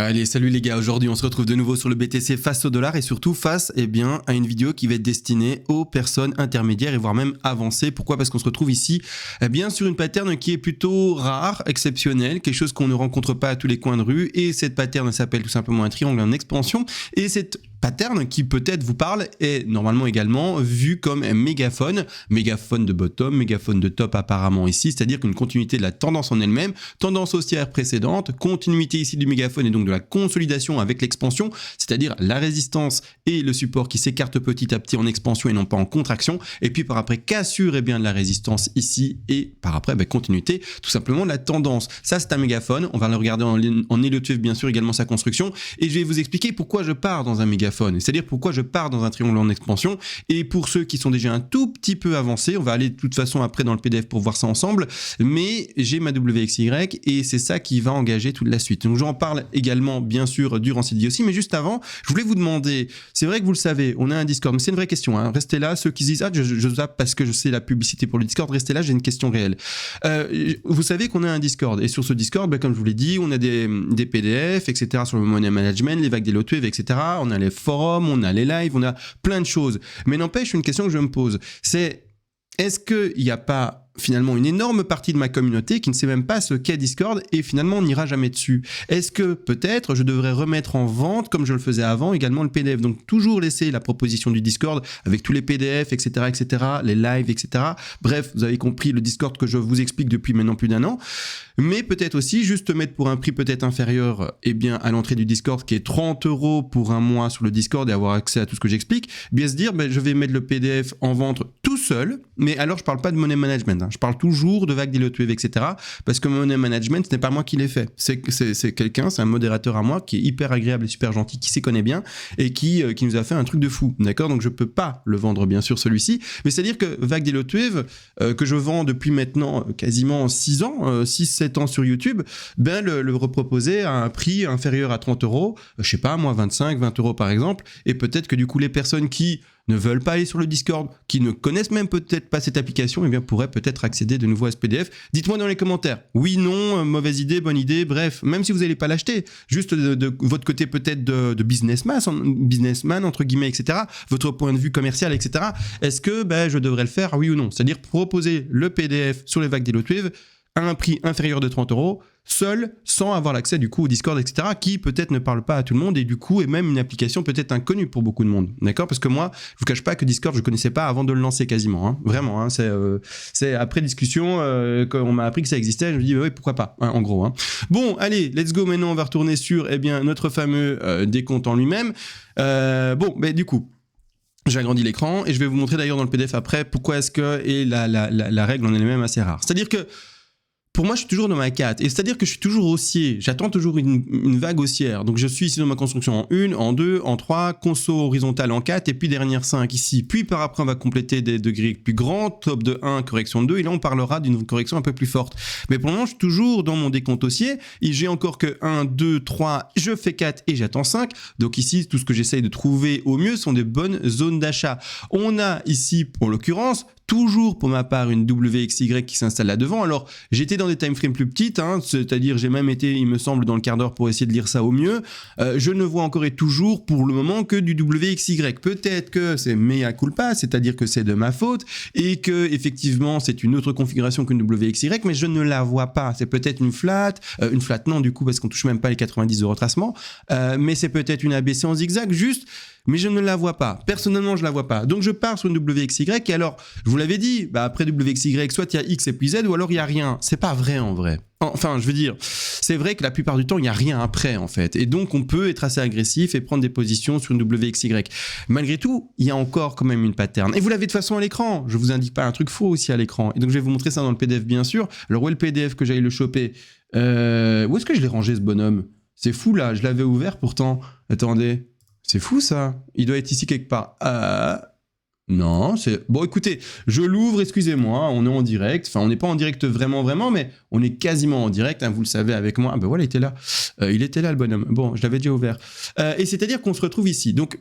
Allez, salut les gars, aujourd'hui on se retrouve de nouveau sur le BTC face au dollar et surtout face à une vidéo qui va être destinée aux personnes intermédiaires et voire même avancées. Pourquoi ? Parce qu'on se retrouve ici sur une pattern qui est plutôt rare, exceptionnelle, quelque chose qu'on ne rencontre pas à tous les coins de rue et cette pattern s'appelle tout simplement un triangle en expansion et cette pattern qui peut-être vous parle est normalement également vu comme un mégaphone de bottom, mégaphone de top apparemment ici, c'est-à-dire qu'une continuité de la tendance en elle-même, tendance haussière précédente, continuité ici du mégaphone et donc de la consolidation avec l'expansion, c'est-à-dire la résistance et le support qui s'écartent petit à petit en expansion et non pas en contraction, et puis par après cassure de la résistance ici et par après continuité tout simplement de la tendance. Ça c'est un mégaphone, on va le regarder en Elliott bien sûr également sa construction et je vais vous expliquer pourquoi je pars dans un mégaphone. C'est-à-dire pourquoi je pars dans un triangle en expansion. Et pour ceux qui sont déjà un tout petit peu avancés, on va aller de toute façon après dans le PDF pour voir ça ensemble, mais j'ai ma WXY et c'est ça qui va engager toute la suite. Donc j'en parle également bien sûr durant cette vidéo aussi, mais juste avant, je voulais vous demander, c'est vrai que vous le savez, on a un Discord, mais c'est une vraie question, hein. Restez là, ceux qui se disent « Ah, je zappe parce que je sais la publicité pour le Discord », restez là, j'ai une question réelle. Vous savez qu'on a un Discord, et sur ce Discord, comme je vous l'ai dit, on a des PDF, etc. sur le money management, les vagues des Elliott, etc. On a les forums, on a les lives, on a plein de choses. Mais n'empêche, une question que je me pose, c'est est-ce qu'il n'y a pas finalement une énorme partie de ma communauté qui ne sait même pas ce qu'est Discord et finalement on n'ira jamais dessus? Est-ce que peut-être je devrais remettre en vente, comme je le faisais avant, également le PDF? Donc toujours laisser la proposition du Discord avec tous les PDF, etc., etc., les lives, etc. Bref, vous avez compris le Discord que je vous explique depuis maintenant plus d'un an. Mais peut-être aussi juste mettre pour un prix peut-être inférieur à l'entrée du Discord qui est 30 € pour un mois sur le Discord et avoir accès à tout ce que j'explique, bien se dire je vais mettre le PDF en vente tout seul, mais alors je parle pas de money management, hein. Je parle toujours de vagues d'Elliott, etc. parce que money management ce n'est pas moi qui l'ai fait, c'est quelqu'un, c'est un modérateur à moi qui est hyper agréable et super gentil, qui s'y connaît bien et qui nous a fait un truc de fou, d'accord? Donc je peux pas le vendre bien sûr celui-ci, mais c'est à dire que vagues d'Elliott que je vends depuis maintenant quasiment 6 ans, 6-7 ans sur YouTube, le reproposer à un prix inférieur à 30 €, je sais pas moi 25, 20 € par exemple, et peut-être que du coup les personnes qui ne veulent pas aller sur le Discord, qui ne connaissent même peut-être pas cette application, pourraient peut-être accéder de nouveau à ce PDF. Dites-moi dans les commentaires, oui, non, mauvaise idée, bonne idée, bref, même si vous n'allez pas l'acheter, juste de votre côté peut-être de businessman, entre guillemets, etc., votre point de vue commercial, etc., est-ce que je devrais le faire, oui ou non? C'est-à-dire proposer le PDF sur les vagues d'Elliott à un prix inférieur de 30 €, seul, sans avoir l'accès du coup au Discord, etc., qui peut-être ne parle pas à tout le monde et du coup est même une application peut-être inconnue pour beaucoup de monde, d'accord? Parce que moi, je vous cache pas que Discord, je connaissais pas avant de le lancer quasiment, hein. Vraiment, hein, c'est après discussion qu'on m'a appris que ça existait, je me dis oui, pourquoi pas, hein, en gros, hein. Bon, allez, let's go, maintenant on va retourner sur notre fameux décompte en lui-même. Du coup, j'ai agrandi l'écran et je vais vous montrer d'ailleurs dans le PDF après pourquoi est-ce que la règle en elle-même assez rare. C'est-à-dire que pour moi, je suis toujours dans ma 4, et c'est-à-dire que je suis toujours haussier, j'attends toujours une vague haussière, donc je suis ici dans ma construction en 1, en 2, en 3, conso horizontale en 4, et puis dernière 5 ici, puis par après on va compléter des degrés plus grands, top de 1, correction de 2, et là on parlera d'une correction un peu plus forte. Mais pour le moment, je suis toujours dans mon décompte haussier, et j'ai encore que 1, 2, 3, je fais 4 et j'attends 5, donc ici, tout ce que j'essaye de trouver au mieux sont des bonnes zones d'achat. On a ici, en l'occurrence, toujours pour ma part une WXY qui s'installe là devant. Alors j'étais dans des timeframes plus petites, hein, c'est-à-dire j'ai même été, il me semble, dans le quart d'heure pour essayer de lire ça au mieux. Je ne vois encore et toujours pour le moment que du WXY. Peut-être que c'est mea culpa, c'est-à-dire que c'est de ma faute et que effectivement c'est une autre configuration qu'une WXY, mais je ne la vois pas. C'est peut-être une flat non du coup parce qu'on touche même pas les 90 de retracement, mais c'est peut-être une ABC en zigzag juste. Mais je ne la vois pas. Personnellement, je la vois pas. Donc, je pars sur une WXY et alors, je vous l'avais dit, après WXY, soit il y a X et puis Z ou alors il y a rien. C'est pas vrai en vrai. Enfin, je veux dire, c'est vrai que la plupart du temps, il n'y a rien après en fait. Et donc, on peut être assez agressif et prendre des positions sur une WXY. Malgré tout, il y a encore quand même une pattern. Et vous l'avez de toute façon à l'écran. Je vous indique pas un truc faux aussi à l'écran. Et donc, je vais vous montrer ça dans le PDF bien sûr. Alors, où est le PDF que j'aille le choper? Où est-ce que je l'ai rangé ce bonhomme? C'est fou là, je l'avais ouvert pourtant. Attendez. C'est fou ça, il doit être ici quelque part. Non, c'est... Bon écoutez, je l'ouvre, excusez-moi, on est en direct. Enfin, on n'est pas en direct vraiment, mais on est quasiment en direct, hein, vous le savez avec moi. Voilà, il était là. Il était là le bonhomme. Bon, je l'avais déjà ouvert. Et c'est-à-dire qu'on se retrouve ici. Donc,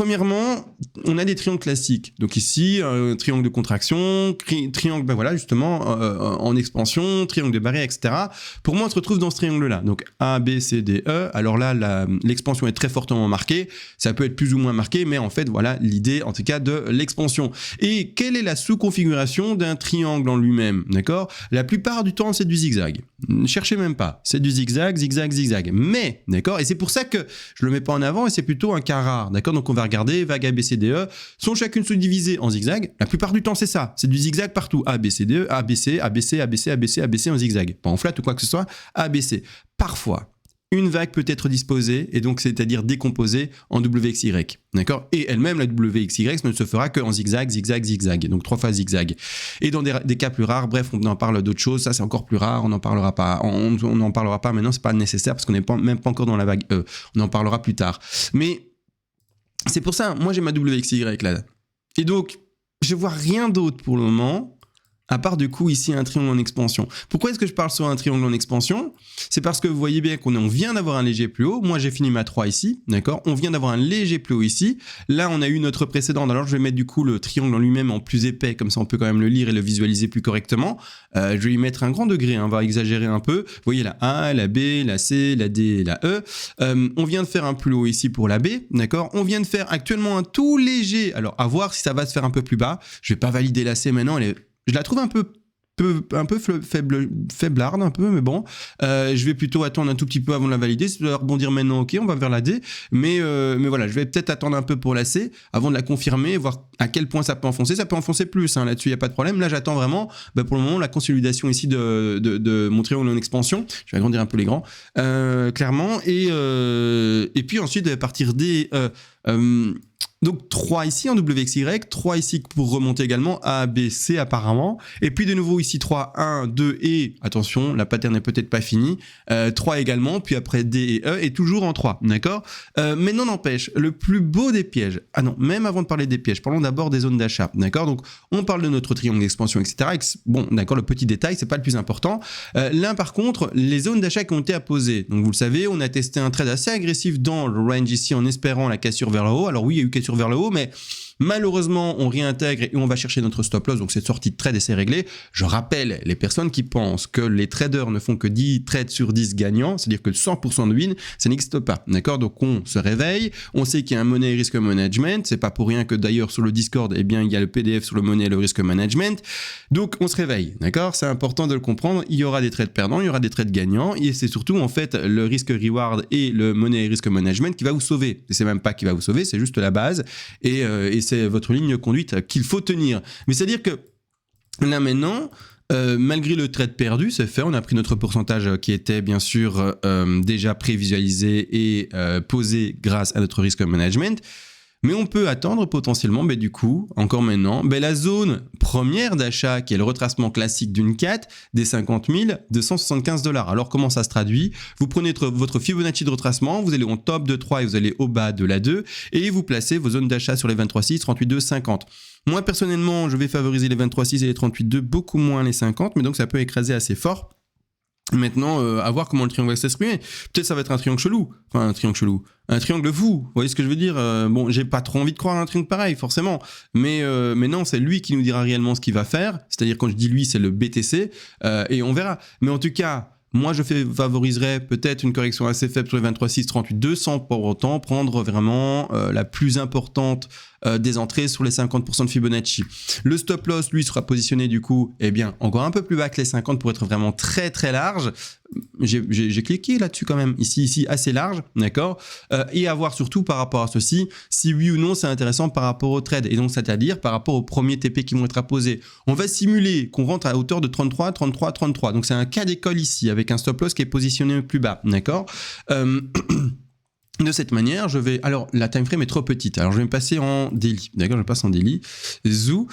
Premièrement, on a des triangles classiques. Donc ici, un triangle de contraction, triangle, ben voilà, justement, en expansion, triangle de barrière, etc. Pour moi, on se retrouve dans ce triangle-là. Donc A, B, C, D, E. Alors là, l'expansion est très fortement marquée. Ça peut être plus ou moins marqué, mais en fait, voilà l'idée, en tout cas, de l'expansion. Et quelle est la sous-configuration d'un triangle en lui-même, d'accord? La plupart du temps, c'est du zigzag. Ne cherchez même pas. C'est du zigzag, zigzag, zigzag. Mais, d'accord? Et c'est pour ça que je le mets pas en avant et c'est plutôt un cas rare, d'accord? Donc on va regarder, vague A, B, C, D, E, sont chacune sous-divisées en zigzag. La plupart du temps, c'est ça. C'est du zigzag partout. A, B, C, D, E, A, B, C, A, B, C, A, B, C, A, B, C, A, B, C en zigzag. Pas en flat ou quoi que ce soit. A, B, C. Parfois, une vague peut être disposée, et donc c'est-à-dire décomposée en WXY, d'accord? Et elle-même, la WXY, ne se fera qu'en zigzag, zigzag, zigzag, donc 3 fois zigzag. Et dans des cas plus rares, bref, on en parle d'autres choses, ça c'est encore plus rare, on n'en parlera pas, on n'en parlera pas maintenant, c'est pas nécessaire, parce qu'on n'est même pas encore dans la vague E, on en parlera plus tard. Mais c'est pour ça, moi j'ai ma WXY là. Et donc, je vois rien d'autre pour le moment, à part du coup ici un triangle en expansion. Pourquoi est-ce que je parle sur un triangle en expansion? C'est parce que vous voyez bien qu'on vient d'avoir un léger plus haut. Moi j'ai fini ma 3 ici, d'accord? On vient d'avoir un léger plus haut ici. Là on a eu notre précédente. Alors je vais mettre du coup le triangle en lui-même en plus épais, comme ça on peut quand même le lire et le visualiser plus correctement. Je vais lui mettre un grand degré, on va exagérer un peu. Vous voyez la A, la B, la C, la D et la E. On vient de faire un plus haut ici pour la B, d'accord? On vient de faire actuellement un tout léger. Alors à voir si ça va se faire un peu plus bas. Je vais pas valider la C maintenant, je la trouve un peu faiblarde un peu, mais bon, je vais plutôt attendre un tout petit peu avant de la valider. Si je dois rebondir maintenant, ok, on va vers la D, mais voilà, je vais peut-être attendre un peu pour la C avant de la confirmer, voir à quel point ça peut enfoncer plus, hein, là-dessus il n'y a pas de problème. Là j'attends vraiment, pour le moment, la consolidation ici de mon triangle en expansion. Je vais agrandir un peu les grands, clairement, et puis ensuite à partir des donc 3 ici en WXY, 3 ici pour remonter également, A, B, C apparemment, et puis de nouveau ici 3, 1, 2 et, attention, la pattern n'est peut-être pas finie, 3 également, puis après D et E, et toujours en 3, d'accord? Mais non n'empêche, le plus beau des pièges, ah non, même avant de parler des pièges, parlons d'abord des zones d'achat, d'accord? Donc on parle de notre triangle d'expansion, etc. Bon, d'accord, le petit détail, c'est pas le plus important. Là par contre, les zones d'achat qui ont été apposées, donc vous le savez, on a testé un trade assez agressif dans le range ici en espérant la cassure vers le haut. Alors oui, il y a eu cassure vers le haut, mais malheureusement, on réintègre et on va chercher notre stop loss, donc cette sortie de trade et c'est réglé. Je rappelle, les personnes qui pensent que les traders ne font que 10 trades sur 10 gagnants, c'est-à-dire que 100% de win, ça n'existe pas, d'accord? Donc on se réveille, on sait qu'il y a un money risk management, c'est pas pour rien que d'ailleurs sur le Discord, eh bien il y a le PDF sur le money et le risk management, donc on se réveille, d'accord? C'est important de le comprendre, il y aura des trades perdants, il y aura des trades gagnants, et c'est surtout en fait le risk reward et le money risk management qui va vous sauver, et c'est même pas qui va vous sauver, c'est juste la base, et c'est votre ligne de conduite qu'il faut tenir. Mais c'est-à-dire que là maintenant, malgré le trade perdu, c'est fait, on a pris notre pourcentage qui était bien sûr déjà prévisualisé et posé grâce à notre risk management. Mais on peut attendre potentiellement, du coup, encore maintenant, la zone première d'achat, qui est le retracement classique d'une 4, des 50 275 $. Alors, comment ça se traduit? Vous prenez votre Fibonacci de retracement, vous allez au top de 3 et vous allez au bas de la 2, et vous placez vos zones d'achat sur les 23,6, 38,2, 50. Moi, personnellement, je vais favoriser les 23,6 et les 38,2, beaucoup moins les 50, mais donc ça peut écraser assez fort. Maintenant, à voir comment le triangle va s'exprimer. Peut-être ça va être un triangle chelou. Enfin, un triangle chelou. Un triangle fou. Vous voyez ce que je veux dire? Bon, j'ai pas trop envie de croire à un triangle pareil, forcément. Mais non, c'est lui qui nous dira réellement ce qu'il va faire. C'est-à-dire, quand je dis lui, c'est le BTC. Et on verra. Mais en tout cas, moi, je favoriserais peut-être une correction assez faible sur les 23,6, 38,2 sans pour autant prendre vraiment la plus importante des entrées sur les 50% de Fibonacci. Le stop loss, lui, sera positionné du coup, encore un peu plus bas que les 50 pour être vraiment très très large. J'ai cliqué là-dessus quand même, ici, assez large, d'accord? Et à voir surtout par rapport à ceci, si oui ou non c'est intéressant par rapport au trade, et donc c'est-à-dire par rapport aux premiers TP qui vont être apposés. On va simuler qu'on rentre à hauteur de 33, 33, 33, donc c'est un cas d'école ici, avec un stop loss qui est positionné plus bas, d'accord? De cette manière, alors la time frame est trop petite, alors je vais me passer en daily, d'accord, je passe en daily, zoo,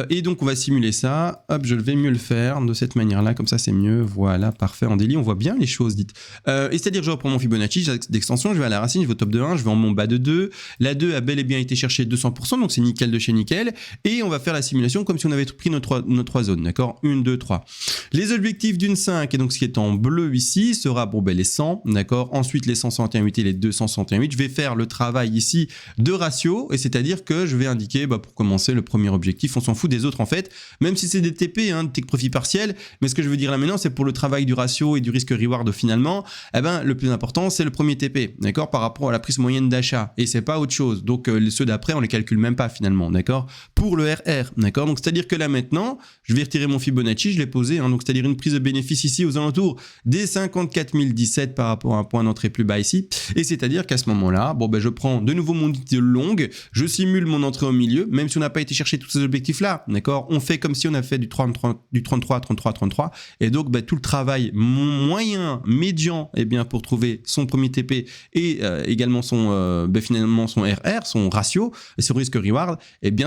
et donc on va simuler ça, hop, je vais mieux le faire de cette manière-là, comme ça c'est mieux, voilà, parfait, en daily, on voit bien les choses dites. Et c'est-à-dire que je reprends mon Fibonacci d'extension, je vais à la racine, je vais au top de 1, je vais en mon bas de 2, la 2 a bel et bien été cherchée 200%, donc c'est nickel de chez nickel, et on va faire la simulation comme si on avait pris nos trois zones, d'accord, 1, 2, 3. Les objectifs d'une 5, et donc ce qui est en bleu ici, sera, les 100, d'accord, ensuite les 161 et les 200 61,8, je vais faire le travail ici de ratio, et c'est-à-dire que je vais indiquer, pour commencer, le premier objectif, on s'en fout des autres en fait, même si c'est des TP, hein, take profit partiel, mais ce que je veux dire là maintenant, c'est pour le travail du ratio et du risque-reward finalement, le plus important, c'est le premier TP, d'accord, par rapport à la prise moyenne d'achat, et c'est pas autre chose, donc ceux d'après, on les calcule même pas finalement, d'accord, pour le RR, d'accord, donc c'est-à-dire que là maintenant, je vais retirer mon Fibonacci, je l'ai posé, hein, donc c'est-à-dire une prise de bénéfice ici aux alentours des 54 017 par rapport à un point d'entrée plus bas ici, et c'est-à-dire qu'à ce moment-là, je prends de nouveau mon unité longue, je simule mon entrée au milieu, même si on n'a pas été chercher tous ces objectifs-là, d'accord, on fait comme si on a fait du 33, 33, et donc tout le travail moyen, médian, pour trouver son premier TP et également son, finalement son RR, son ratio, et son risque-reward,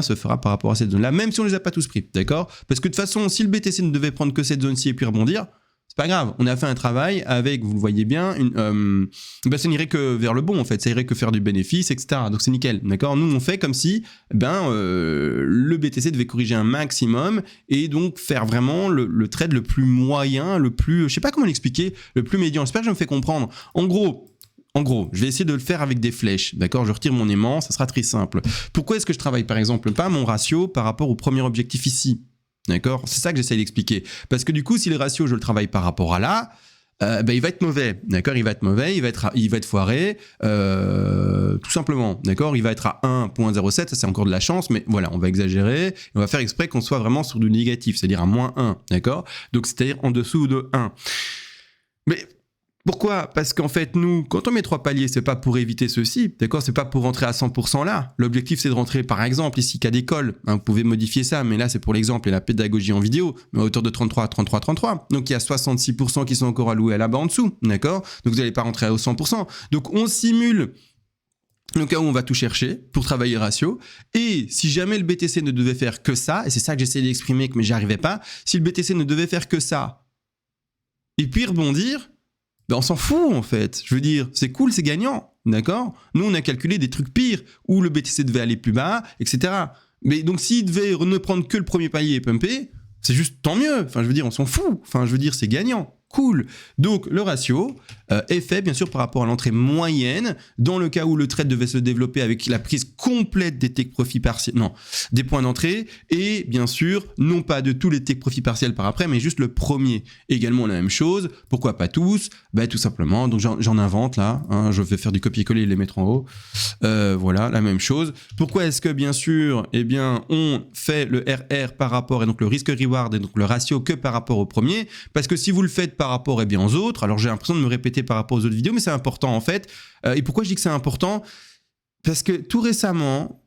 se fera par rapport à cette zone-là, même si on les a pas tous pris, d'accord, parce que de toute façon, si le BTC ne devait prendre que cette zone-ci et puis rebondir, c'est pas grave, on a fait un travail avec, vous le voyez bien, ça n'irait que vers le bon en fait, ça irait que faire du bénéfice, etc. Donc c'est nickel, d'accord. Nous on fait comme si le BTC devait corriger un maximum et donc faire vraiment le trade le plus moyen, le plus, je sais pas comment l'expliquer, le plus médian. J'espère que je me fais comprendre. En gros, je vais essayer de le faire avec des flèches, d'accord. Je retire mon aimant, ça sera très simple. Pourquoi est-ce que je travaille par exemple pas mon ratio par rapport au premier objectif ici? D'accord, c'est ça que j'essaie d'expliquer. Parce que du coup, si le ratio, je le travaille par rapport à là, il va être mauvais. D'accord, il va être mauvais, il va être foiré, tout simplement. D'accord, il va être à 1.07, ça c'est encore de la chance, mais voilà, on va exagérer. On va faire exprès qu'on soit vraiment sur du négatif, c'est-à-dire à moins 1. D'accord, donc c'est-à-dire en dessous de 1. Mais pourquoi? Parce qu'en fait, nous, quand on met 3 paliers, c'est pas pour éviter ceci, d'accord? C'est pas pour rentrer à 100% là. L'objectif, c'est de rentrer, par exemple, ici, cas d'école. Hein, vous pouvez modifier ça, mais là, c'est pour l'exemple et la pédagogie en vidéo, mais à hauteur de 33. Donc, il y a 66% qui sont encore alloués à là-bas en dessous, d'accord? Donc, vous n'allez pas rentrer à 100%. Donc, on simule le cas où on va tout chercher pour travailler le ratio. Et si jamais le BTC ne devait faire que ça, et c'est ça que j'essayais d'exprimer, mais j'y arrivais pas, si le BTC ne devait faire que ça, et puis rebondir, on s'en fout en fait, je veux dire, c'est cool, c'est gagnant, d'accord? Nous on a calculé des trucs pires, où le BTC devait aller plus bas, etc. Mais donc s'il devait ne prendre que le premier palier et pumper, c'est juste tant mieux, enfin je veux dire, on s'en fout, enfin je veux dire, c'est gagnant. Cool. Donc le ratio est fait bien sûr par rapport à l'entrée moyenne dans le cas où le trade devait se développer avec la prise complète des take profit partiels, non, des points d'entrée et bien sûr non pas de tous les take profit partiels par après mais juste le premier. Également la même chose, pourquoi pas tous? Tout simplement, donc j'en invente là, hein, je vais faire du copier-coller et les mettre en haut. Voilà, la même chose. Pourquoi est-ce que bien sûr, on fait le RR par rapport et donc le risque reward et donc le ratio que par rapport au premier? Parce que si vous le faites par rapport aux autres, alors j'ai l'impression de me répéter par rapport aux autres vidéos, mais c'est important en fait. Et pourquoi je dis que c'est important? Parce que tout récemment,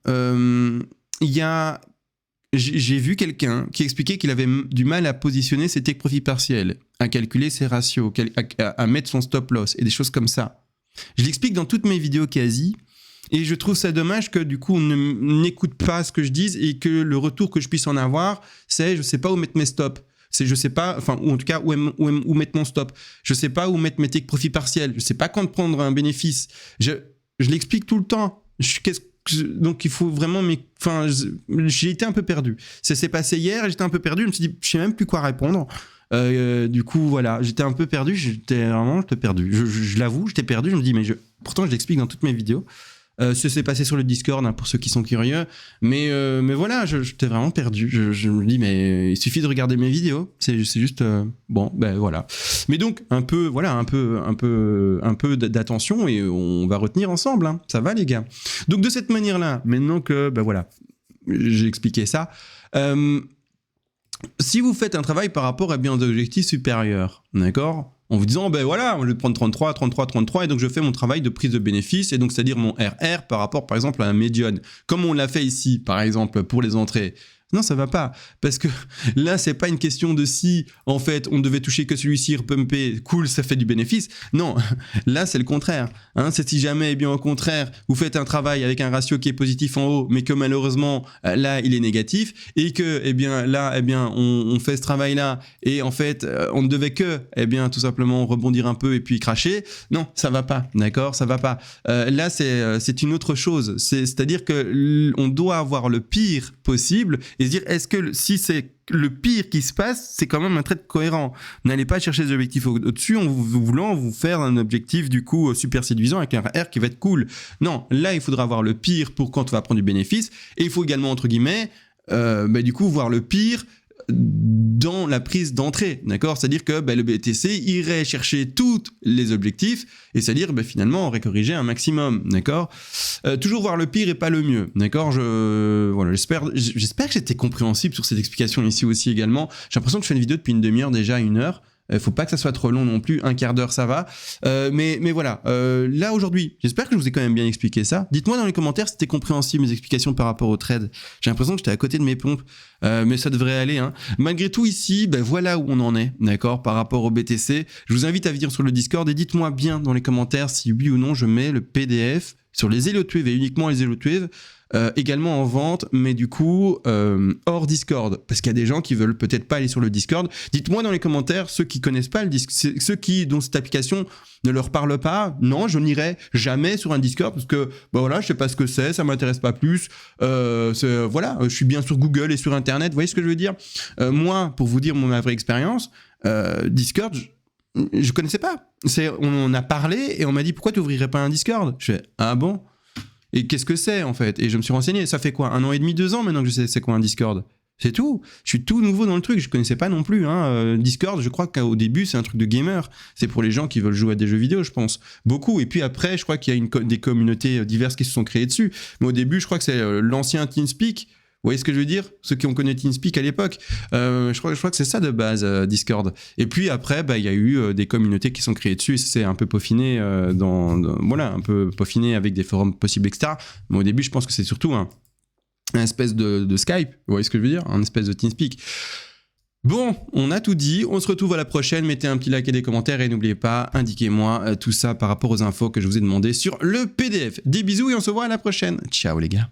j'ai vu quelqu'un qui expliquait qu'il avait du mal à positionner ses take profit partiels, à calculer ses ratios, à mettre son stop loss et des choses comme ça. Je l'explique dans toutes mes vidéos quasi. Et je trouve ça dommage que du coup on n'écoute pas ce que je dis et que le retour que je puisse en avoir, c'est je sais pas où mettre mes stops. C'est je sais pas, enfin ou en tout cas où mettre mon stop. Je sais pas où mettre mes take profit partiels. Je sais pas quand prendre un bénéfice. Je l'explique tout le temps. Donc il faut vraiment, j'ai été un peu perdu. Ça s'est passé hier et j'étais un peu perdu. Je me suis dit, je sais même plus quoi répondre. Du coup voilà, j'étais un peu perdu. J'étais perdu. Je l'avoue, j'étais perdu. Je me dis pourtant je l'explique dans toutes mes vidéos. Ça s'est passé sur le Discord hein, pour ceux qui sont curieux, mais voilà, j'étais vraiment perdu. Je me dis mais il suffit de regarder mes vidéos, c'est juste voilà. Mais donc un peu d'attention et on va retenir ensemble, hein. Ça va les gars. Donc de cette manière-là, maintenant que voilà, j'ai expliqué ça. Si vous faites un travail par rapport à bien d'objectifs supérieurs, d'accord? En vous disant, voilà, je vais prendre 33, et donc je fais mon travail de prise de bénéfice, et donc c'est-à-dire mon RR par rapport, par exemple, à un médian. Comme on l'a fait ici, par exemple, pour les entrées. Non, ça va pas. Parce que là, c'est pas une question de si, en fait, on devait toucher que celui-ci, repumper, cool, ça fait du bénéfice. Non, là, c'est le contraire. Hein, c'est si jamais, au contraire, vous faites un travail avec un ratio qui est positif en haut, mais que malheureusement, là, il est négatif, et que, là, on fait ce travail-là, et en fait, on ne devait que, tout simplement rebondir un peu et puis cracher. Non, ça va pas, d'accord? Ça va pas. Là, c'est une autre chose. C'est-à-dire que on doit avoir le pire possible, et et se dire est-ce que si c'est le pire qui se passe, c'est quand même un trait cohérent. N'allez pas chercher des objectifs au-dessus en voulant vous faire un objectif du coup super séduisant avec un R qui va être cool. Non, là il faudra voir le pire pour quand on va prendre du bénéfice, et il faut également entre guillemets du coup voir le pire dans la prise d'entrée, d'accord? C'est-à-dire que le BTC irait chercher tous les objectifs et c'est-à-dire finalement on aurait corrigé un maximum, d'accord? Toujours voir le pire et pas le mieux, d'accord? Voilà, j'espère que j'étais compréhensible sur cette explication ici aussi également. J'ai l'impression que je fais une vidéo depuis une demi-heure déjà, 1 heure. Faut pas que ça soit trop long non plus, 1/4 d'heure ça va. Mais voilà, là aujourd'hui, j'espère que je vous ai quand même bien expliqué ça. Dites-moi dans les commentaires si c'était compréhensible mes explications par rapport au trade. J'ai l'impression que j'étais à côté de mes pompes, mais ça devrait aller. Hein. Malgré tout ici, voilà où on en est, d'accord, par rapport au BTC. Je vous invite à venir sur le Discord et dites-moi bien dans les commentaires si oui ou non je mets le PDF sur les Elliott Wave et uniquement les Elliott Wave. Également en vente, mais du coup hors Discord, parce qu'il y a des gens qui veulent peut-être pas aller sur le Discord. Dites-moi dans les commentaires ceux qui connaissent pas le Discord, ceux dont cette application ne leur parle pas. Non, je n'irai jamais sur un Discord parce que voilà, je sais pas ce que c'est, ça m'intéresse pas plus. Voilà, je suis bien sur Google et sur Internet. Vous voyez ce que je veux dire? Moi, pour vous dire ma vraie expérience, Discord. Je connaissais pas. On en a parlé et on m'a dit pourquoi tu ouvrirais pas un Discord? Je fais ah bon? Et qu'est-ce que c'est en fait? Et je me suis renseigné, ça fait quoi? 1 an et demi, 2 ans maintenant que je sais c'est quoi un Discord? C'est tout. Je suis tout nouveau dans le truc, je connaissais pas non plus. Hein. Discord, je crois qu'au début c'est un truc de gamer. C'est pour les gens qui veulent jouer à des jeux vidéo, je pense. Beaucoup. Et puis après, je crois qu'il y a des communautés diverses qui se sont créées dessus. Mais au début, je crois que c'est l'ancien TeamSpeak. Vous voyez ce que je veux dire? Ceux qui ont connu TeamSpeak à l'époque. Je crois que c'est ça de base, Discord. Et puis après, il y a eu des communautés qui sont créées dessus et c'est un peu peaufiné voilà, un peu peaufiné avec des forums possibles, etc. Mais au début, je pense que c'est surtout un espèce de Skype. Vous voyez ce que je veux dire? Un espèce de TeamSpeak. Bon, on a tout dit. On se retrouve à la prochaine. Mettez un petit like et des commentaires et n'oubliez pas, indiquez-moi tout ça par rapport aux infos que je vous ai demandé sur le PDF. Des bisous et on se voit à la prochaine. Ciao les gars.